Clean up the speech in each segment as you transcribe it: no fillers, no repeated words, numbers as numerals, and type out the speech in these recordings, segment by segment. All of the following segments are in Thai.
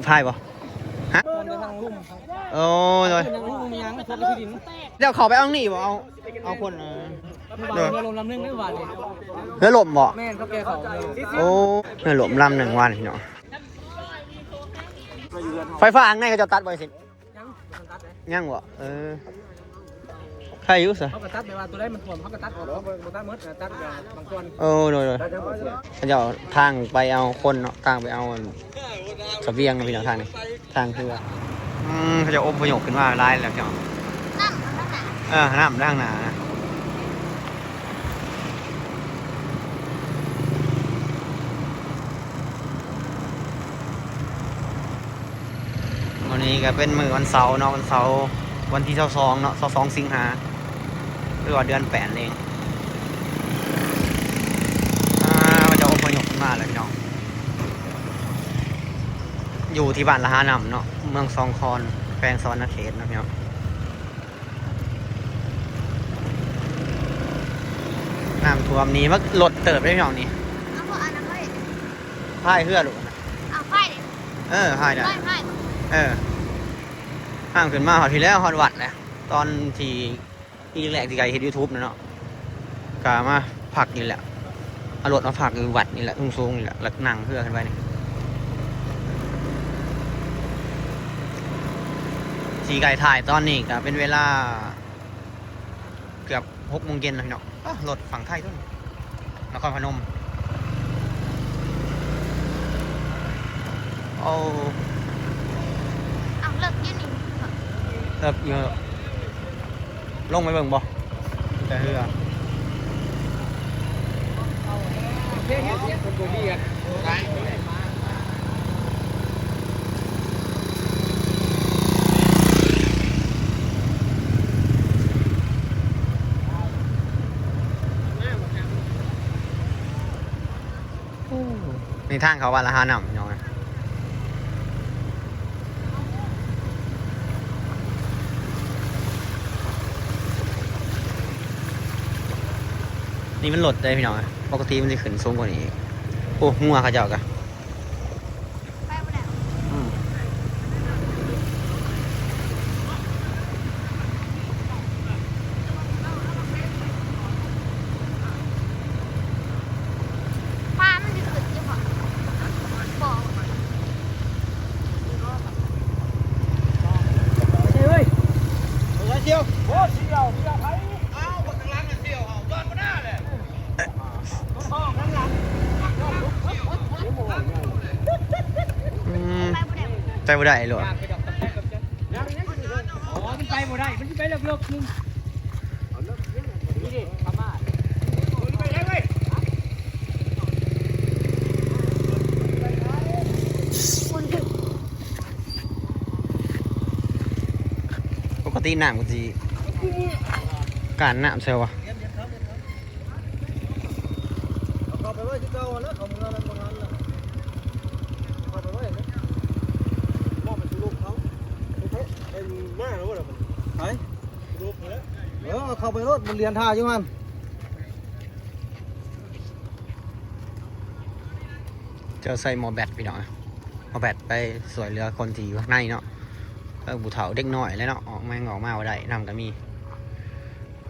พายบ่ฮะโอ้ยเดี๋ยวเขาไปเอาหนีบ่เอาคนเรือลมลำนึงได้หวานเลย เรือหล่มบ่แม่เขาแกเขาโอ้เรือหล่มลำ1 วันพี่น้องไฟฟ้าอังไงเขาจะตัดบ่สิยังบ่ใครอยู่ซะเขากระตัดไปว่าตัวได้มันถ่วมเขากระตัดออกเขาตัดมดตัดบางส่วนโอ้โดยเขาจะทางไปเอาคนเนาะทางไปเอาเสบียงพี่น้องทางนี้ทางคือเขาจะอพยพขึ้นมาไล่แล้วพี่น้องน้ำด้านหนาวันนี้ก็เป็นมื้อวันเสาร์เนาะวันเสาร์วันที่22เนาะ22 สิงหาหรือว่าเดือน8เองมันจะอพยพขึ้นมาแล้วพี่น้องอยู่ที่บ้านละหานำเนาะเมืองซองคอนแขวงสวรรณเขตนะพี่น้องน้ำท่วมนี้มันหลดเติบได้พี่น้องนี่เอาพวกอันนั้นไว้พายเพื่อลูกนะเอาไฟดิพายได้ห่างขึ้นมาหอดที่แล้วหอดวัดแหละตอนที่อีแรกที่ไกเห็น YouTube นะเนาะกามาผักนี่แหละเอารถมาผักอยู่วัดนี่แหละสูงๆนี่แหละแล้วนั่งเพื่อขึ้นไปนี่ที่ไก่ถ่ายตอนนี้ก็เป็นเวลาเกือบ6 โมงเย็นแล้วพี่น้องรถฝั่งไทยต้นนครพนมเอาเลิกยืนนี่เลิกเยอะลงไปเบิ่งบ่แต่เรือในทางเขาวันละ5 หนำน้องนี่มันหลดได้พี่น้องปกติมันจะขึ้นสูงกว่านี้โอ้งัวเขาเจ้ากันไปบ่ได้ปลามันจะขึ้นจังหวะบอกเฮ้ยเชียวโอ้เชี่ยวไผ่อ้าวคนข้างหลังเชียวเอาเดินมาหน้าเลยใจบ่ได้หรอมันไปบ่ได้มันไปเลิกนึงนี่ดิพม่าปกติน้ำก็จะการน้ำเซลวะเอาไปไว้ที่เก่าแล้วเขาเมืองนั้นนั้นล่ะเอาไปไว้นะมอบไปสู่ลูกเขาไอ้แม่รู้เหรอมันไหนลูกเลยเข้าไปรถมันเรียนท่าอยู่มันเจอใส่หมอแบตพี่น้องหมอแบตไปสวยเรือคนที่อยู่ข้างในเนาะบุเถาเด็กน้อยแล้วเนาะออกมาได้นำก็มี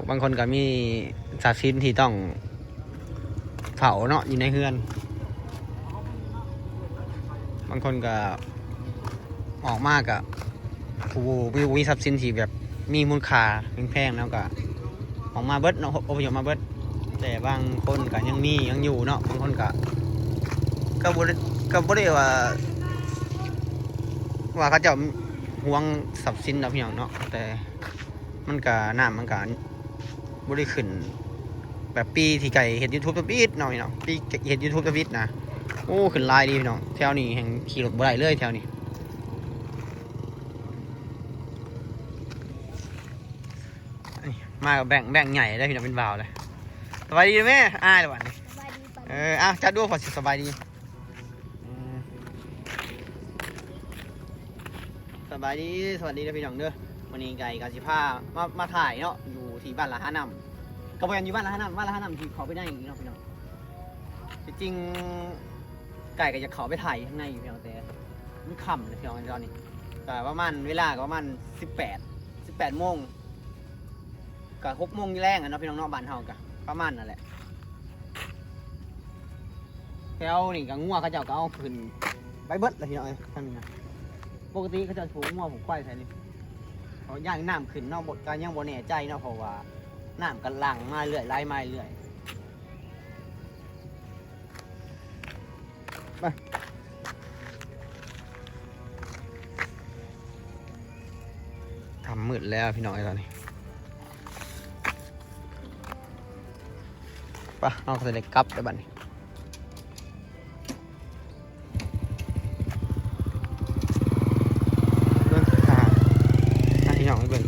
บางคนก็มีทรัพย์สินที่ต้องเผาเนาะอยู่ในเฮือนบางคนก็ออกมากอะผู้มีทรัพย์สินที่แบบมีมูลค่าแพงๆแล้วก็ออกมาเบิดเนาะอพยพมาเบิดแต่บางคนก็ยังอยู่เนาะบางคนก็บ่ได้ว่าเขาจะห่วงทรัพย์สินนะพี่น้องเนาะแต่มันก็น้ำมันก็บ่ได้ขึ้นแบบปีที่ไก่เห็น YouTube ตัวบิดหน่อยเนาะปีเห็น YouTube ตัวบิดนะโอ้ขึ้นลายดีพี่น้องแถวนี้แห่งขี่รถบ่ได้เลยแถวนี้มากับแบ่งใหญ่ได้พี่น้องเป็นบ่าวเลยสบายดีไหมอ้ายหรือเปล่าจัดดูพอสบายดีสบายดีสวัสดีนะพี่น้องเด้อวันนี้ไก่กาสิผ้ามาถ่ายเนาะอยู่ที่บ้านละห้านำก็เป็นอยู่บ้านละห้านำที่เขาไปได้อย่างนี้เนาะพี่น้องจริงไก่ก็จะเขาไปถ่ายข้างในอยู่พี่น้องแต่ มันค่ำเลยพี่น้องตอนนี้ก็ประมาณเวลาก็ประมาณ18โมงกับ6โมงแรงอ่ะเนาะพี่น้องเนาะบ้านเฮาก็ประมาณนั่นแหละแล้วนี่ก็งัวเขาเจ้าก็เอาขึ้นไปเบิดเลยพี่น้องทางนี้นะปกติเขาจะผูกงัวผูกควายใส่นี่เขาย่างน้ำขึ้นเนาะบดการย่างบ่แน่ใจเนาะเพราะว่าน้ำกันหลั่งมาเรื่อยไหลมาเรื่อยไปทำมืดแล้วพี่น้องตอนนี้ไปเอาใส่กลับได้บัดนี้พี่น้องไม่เบิ่ง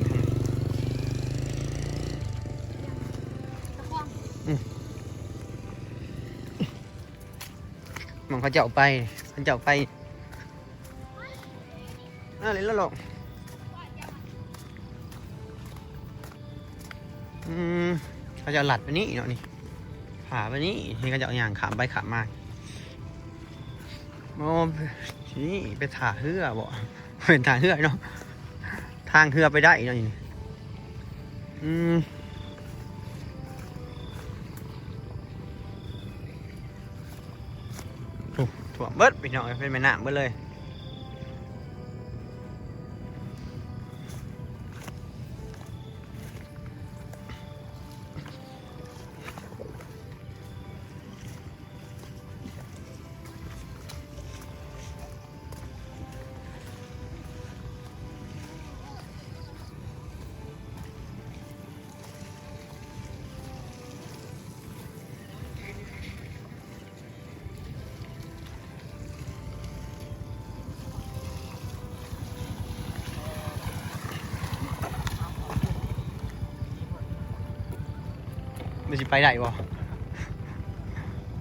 มันเขาเจ้าไปน่าเล่นแล้วหรอกเขาจะหลัดไปนี่เนาะนี่ขาไปนี่นี่เขาจะเอาอย่างขามไปขามมาโอ้นี่ไปถ่าเหือบ่เป็นถ่าเหือเนาะทางเหือไปได้เนาะนี่ถ่วงเบิดไปหน่อยเป็นแม่น้ำเบิดเลยมันจะไปได้บ่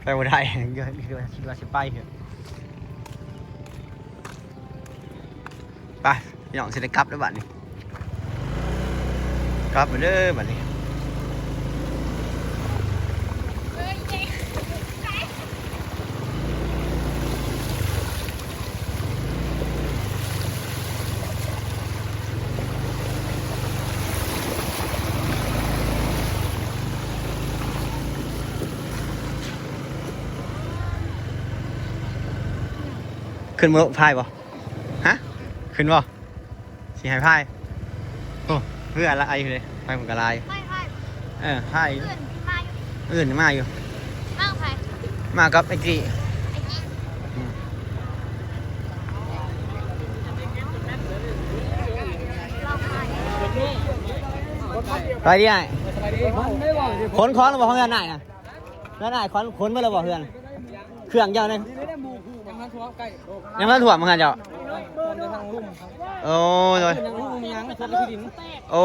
ไปบ่ได้เดี๋ยวคิดว่าจะไปเถอะไปพี่น้องเสร็จกลับแล้วบัดนี้กลับมาเด้อบัดนี้ขึ้นมือพายบ่ฮะขึ้นบ่สิให้พายโอ้เพื่ออะไรอยู่เลยพายผมกระลายพายอื่นมาอยู่มากับไอ้จีไปดิไอ้ขนค้อนหรือเปล่าเพื่อนไหนนะเพื่อนไหนขนไปหรือเปล่าเพื่อนเครื่องเจ้าเนี่ยยังไม่ถ่วงมึงกันเจ้าโอ้ยโอ้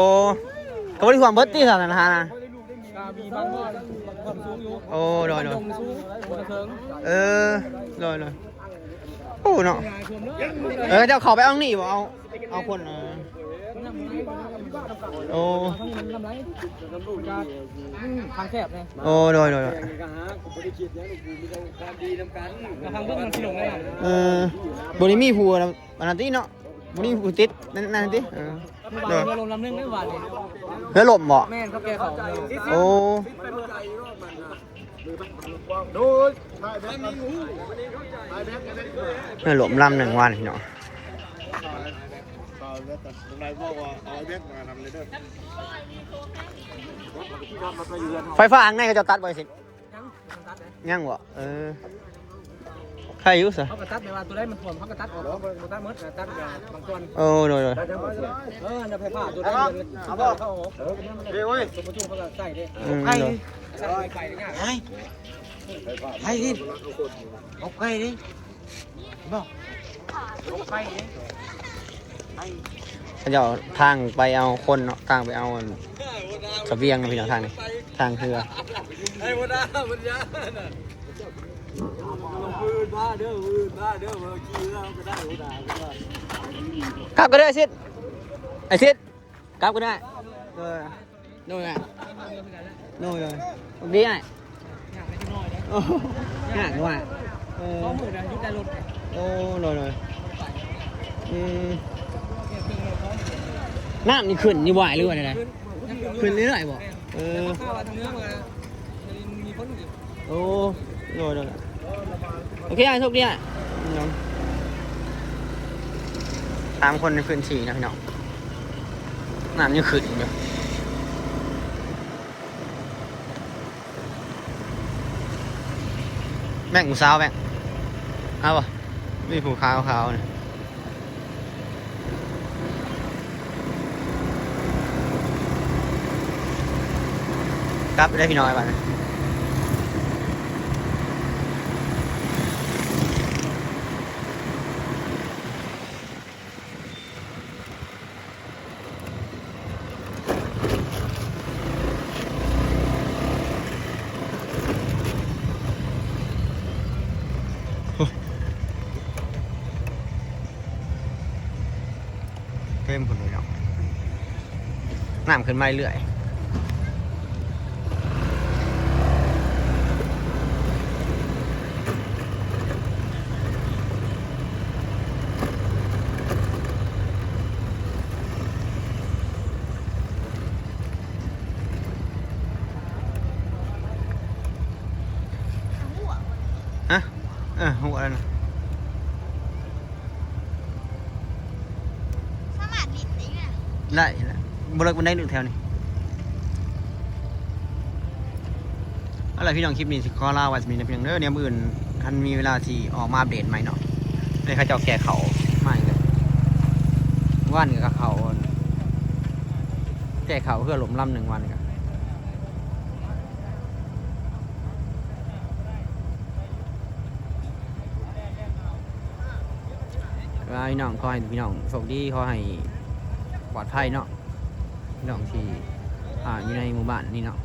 ก็ไม่ได้ถ่วงเบิร์ตตี้สันนะฮะนะโอ้โดยโดยโอ้เนาะเจ้าเขาไปเอาหนีบ่เอาคนโอ้ทางแคบเลยโอ้โดยทางเบื้องมันสิลงได้บริมีผู้อันนั้นที่เนาะบริมีผู้ติดนั่นที่เรือลมลำนึงไม่หวานเลยเรือลมบ่แม่เขาแก่เขาโอ้เรือลมลำหนึ่งวันเนาะไฟฟ้าอังไงก็จะตัดบ่อยสิยังบ่ใครอยู่สิเขาก็ตัดไปว่าตัวได้มันถ่วงเขาก็ตัดออกเขาตัดมดตัดบางส่วนโอ้โดยจะไฟฟ้าตัวได้เอาบ่เข้าออกเดี๋ยวเว้ยสมมติเขาก็ใส่ดิใครใส่ไฟง่ายใครดิเอาใครดิบ่เอาใครดิเขาจะทางไปเอาคนเนาะทางไปเอาเสบียงพี่น้องทางนี้ทางเรือไอ้วันนั้นมันยาบ้าเด้อเมื่อกี้เราก็ได้หัวดากลับก็ได้สิไอ้สิกลับก็ได้โน่นเลยดีไงง่ายด้วยเขาหมื่นยุดได้รถโอ้โน่น อืมน้ำนี่ขึ้นนี่ไหวหรือว่าอะไรขึ้นเรื่อยๆบ่ข้าวทางเนื้อมามีพ้นอีก โอ้โดนโอเคโชคดีอ่ะน้อง3 คนในพื้นที่นะพี่น้องน้ำยังขึ้นอยู่แบ่งกูสาวแบ่งเอาป่ะมีผูขาวเนี่ยกลับได้พี่น้อยบ้านเพิ่มคนเลยเนาะน้ำขึ้นมาเรื่อยฮะหัวแล้วนะ สามารถดินได้ไง ได้บริเวณได้หนึ่งแถวนี่อะไรพี่น้องคลิปนี้สิขอลาไว้สมีนะพี่น้องเด้อเนี่ยมื้ออื่นท่านมีเวลาที่ออกมาอัปเดตใหม่เนาะเลยเขาจะเอาแก่เขาใหม่เลยว่านกับเขาแก่เขาเพื่อหลมล่ำ1 วันกันพี่น้องขอให้พี่น้องโชคดีขอให้ปลอดภัยเนาะพี่น้องที่อยู่ในหมู่บ้านนี่เนาะ